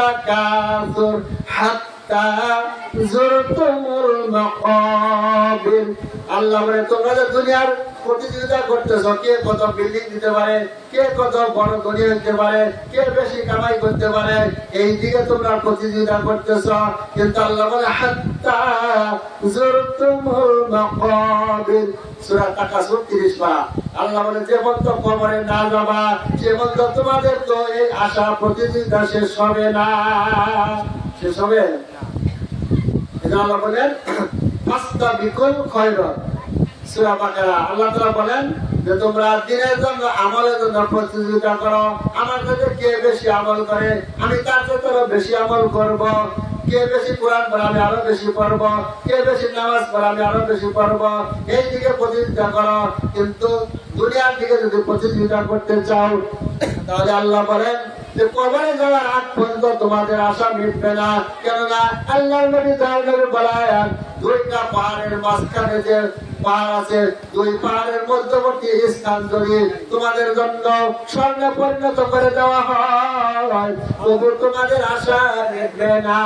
التكاثر حتى زرتم المقابر আল্লাহ বলে তোমরা যে দুনিয়ার প্রতিযোগিতা করতেছ, কে কত বিল্ডিং দিতে পারে, কে কত বড় ধনী হতে পারে, কে বেশি কামাই করতে পারে, এই দিকে তোমরা প্রতিযোগিতা করতেছ। কিন্তু আল্লাহ বলে হাত্তা জুরতুমুল মাকাবির, সূরা তাকাসুর 30 পারা। আল্লাহ বলে যে পর্যন্ত কবরে না যাবা সে পর্যন্ত তোমাদের তো এই আশা প্রতিযোগিতা শেষ হবে না। শেষ হবে এটা আল্লাহ বলেন ফাস্তাবিকুল খায়রাত, সূরা বাকারা। আল্লাহ তাআলা বলেন যে তোমরা দিনের জন্য আমলের জন্য প্রতিযোগিতা করো, আমার কাছে কে বেশি আমল করে আমি তার থেকে বেশি আমল করব, কে বেশি কোরআন পড়ে আমি আরো বেশি পড়ব, কে বেশি নামাজ পড়ে আমি আরো বেশি পড়ব, এই দিকে প্রতিযোগিতা করো। কিন্তু দুনিয়ার দিকে যদি প্রতিযোগিতা করতে চাও তাহলে আল্লাহ বলেন যে কবরে যাওয়ার আগ পর্যন্ত তোমাদের আশা মিটবে না। কেননা আল্লাহর নবী তাআলা বলেন দুইটা পাহাড়ের মাঝখানে যে পাহাড় আছে, দুই পাহাড়ের মধ্যবর্তী স্থান যদি তোমাদের জন্য স্বর্ণে পরিণত করে দেওয়া হয় তবু তোমাদের আশা মিটবে না।